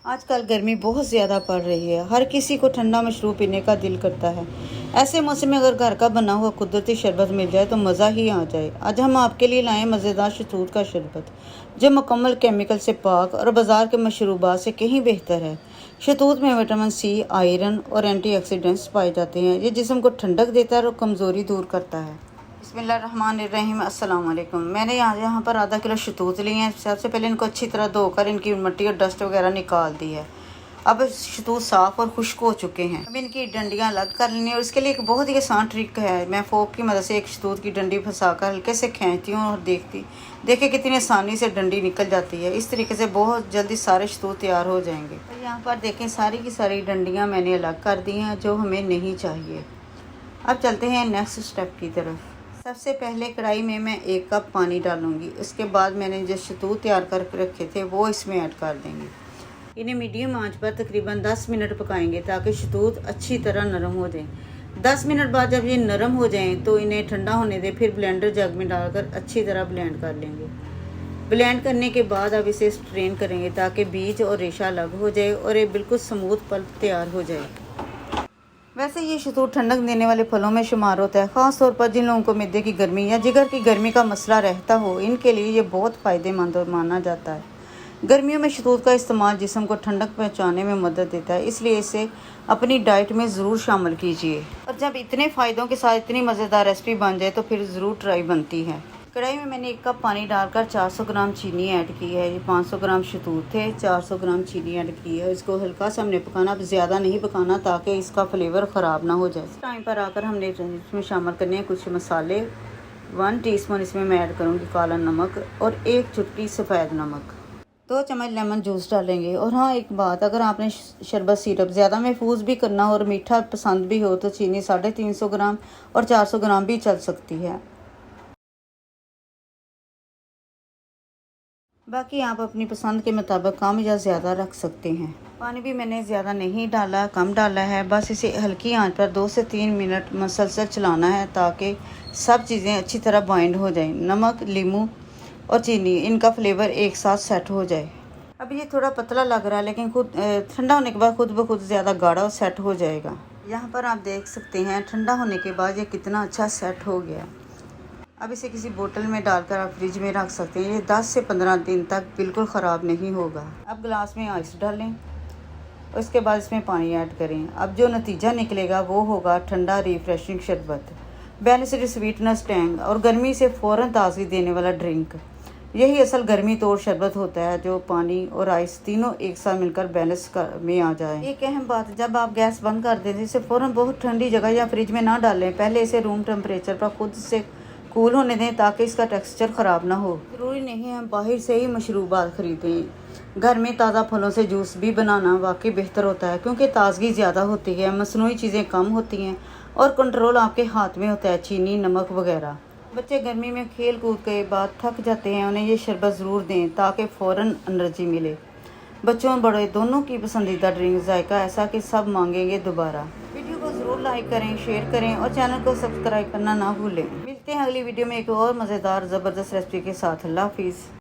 आजकल गर्मी बहुत ज़्यादा पड़ रही है। हर किसी को ठंडा मशरूब पीने का दिल करता है। ऐसे मौसम में अगर घर का बना हुआ कुदरती शरबत मिल जाए तो मज़ा ही आ जाए। आज हम आपके लिए लाएं मज़ेदार शहतूत का शरबत, जो मुकम्मल केमिकल से पाक और बाज़ार के मशरूबात से कहीं बेहतर है। शहतूत में विटामिन सी, आयरन और एंटीऑक्सीडेंट्स पाए जाते हैं। ये जिस्म को ठंडक देता है और कमज़ोरी दूर करता है। बिस्मिल्लाहिर्रहमानिर्रहीम, अस्सलाम वालेकुम। मैंने यहाँ पर आधा किलो शहतूत लिए हैं। सबसे पहले इनको अच्छी तरह धोकर इनकी मिट्टी और डस्ट वगैरह निकाल दी है। अब शहतूत साफ़ और खुश्क हो चुके हैं। अब इनकी डंडियाँ अलग कर लेनी है और इसके लिए एक बहुत ही आसान ट्रिक है। मैं फोक की मदद से एक शहतूत की डंडी फंसाकर हल्के से खींचती हूँ और देखिए कितनी आसानी से डंडी निकल जाती है। इस तरीके से बहुत जल्दी सारे शहतूत तैयार हो जाएंगे। तो यहाँ पर देखें सारी की सारी डंडियाँ मैंने अलग कर दी हैं जो हमें नहीं चाहिए। अब चलते हैं नेक्स्ट स्टेप की तरफ। सबसे पहले कढ़ाई में मैं 1 कप पानी डालूंगी। उसके बाद मैंने जो शहतूत तैयार कर रखे थे वो इसमें ऐड कर देंगे। इन्हें मीडियम आंच पर तकरीबन 10 मिनट पकाएंगे ताकि शहतूत अच्छी तरह नरम हो जाए। 10 मिनट बाद जब ये नरम हो जाएं तो इन्हें ठंडा होने दें। फिर ब्लेंडर जग में डालकर अच्छी तरह ब्लेंड कर लेंगे। ब्लेंड करने के बाद अब इसे स्ट्रेन करेंगे ताकि बीज और रेशा अलग हो जाए और ये बिल्कुल स्मूथ पल्प तैयार हो जाए। वैसे ये शहतूत ठंडक देने वाले फलों में शुमार होता है। ख़ास तौर पर जिन लोगों को मिद्दे की गर्मी या जिगर की गर्मी का मसला रहता हो, इनके लिए ये बहुत फ़ायदेमंद माना जाता है। गर्मियों में शहतूत का इस्तेमाल जिस्म को ठंडक पहुँचाने में मदद देता है, इसलिए इसे अपनी डाइट में ज़रूर शामिल कीजिए। और जब इतने फ़ायदों के साथ इतनी मज़ेदार रेसिपी बन जाए तो फिर ज़रूर ट्राई बनती है। कढ़ाई में मैंने 1 कप पानी डालकर 400 ग्राम चीनी ऐड की है। ये 500 ग्राम शहतूत थे, 400 ग्राम चीनी ऐड की है। इसको हल्का सा हमने पकाना, अब ज़्यादा नहीं पकाना ताकि इसका फ्लेवर ख़राब ना हो जाए। इस टाइम पर आकर हमने इसमें शामिल करने हैं कुछ मसाले। 1 टीस्पून इसमें मैं ऐड करूँगी काला नमक और 1 चुटकी सफ़ेद नमक। 2 चम्मच लेमन जूस डालेंगे। और हाँ, एक बात, अगर आपने शरबत सिरप ज़्यादा महफूज भी करना हो और मीठा पसंद भी हो तो चीनी 350 ग्राम और 400 ग्राम भी चल सकती है। बाकी आप अपनी पसंद के मुताबिक कम या ज़्यादा रख सकते हैं। पानी भी मैंने ज़्यादा नहीं डाला, कम डाला है। बस इसे हल्की आंच पर 2 से 3 मिनट मुसलसल चलाना है ताकि सब चीज़ें अच्छी तरह बाइंड हो जाएं। नमक, लीमू और चीनी, इनका फ्लेवर एक साथ सेट हो जाए। अब ये थोड़ा पतला लग रहा है लेकिन खुद ठंडा होने के बाद खुद ब खुद ज़्यादा गाढ़ा और सेट हो जाएगा। यहाँ पर आप देख सकते हैं ठंडा होने के बाद ये कितना अच्छा सेट हो गया। अब इसे किसी बोतल में डालकर आप फ्रिज में रख सकते हैं। ये 10 से 15 दिन तक बिल्कुल ख़राब नहीं होगा। अब गिलास में आइस डालें, उसके बाद इसमें पानी ऐड करें। अब जो नतीजा निकलेगा वो होगा ठंडा रिफ्रेशिंग शरबत, बैलेंस्ड स्वीटनेस टैंग और गर्मी से फ़ौरन ताज़गी देने वाला ड्रिंक। यही असल गर्मी तोड़ शरबत होता है, जो पानी और आइस तीनों एक साथ मिलकर बैलेंस में आ जाए। एक अहम बात, जब आप गैस बंद कर दें इसे फ़ौरन बहुत ठंडी जगह या फ्रिज में ना डालें। पहले इसे रूम टेम्परेचर पर खुद से कूल होने दें ताकि इसका टेक्सचर ख़राब ना हो। ज़रूरी नहीं है हम बाहर से ही मशरूबात ख़रीदें। घर में ताज़ा फलों से जूस भी बनाना वाकई बेहतर होता है, क्योंकि ताज़गी ज़्यादा होती है, मसनूई चीज़ें कम होती हैं और कंट्रोल आपके हाथ में होता है, चीनी, नमक वगैरह। बच्चे गर्मी में खेल कूद के बाद थक जाते हैं, उन्हें ये शरबत ज़रूर दें ताकि फ़ौरन एनर्जी मिले। बच्चों बड़े दोनों की पसंदीदा ड्रिंक, जायका ऐसा कि सब मांगेंगे दोबारा। वीडियो को ज़रूर लाइक करें, शेयर करें और चैनल को सब्सक्राइब करना ना भूलें। मिलते हैं अगली वीडियो में एक और मज़ेदार ज़बरदस्त रेसिपी के साथ। अल्लाह हाफिज़।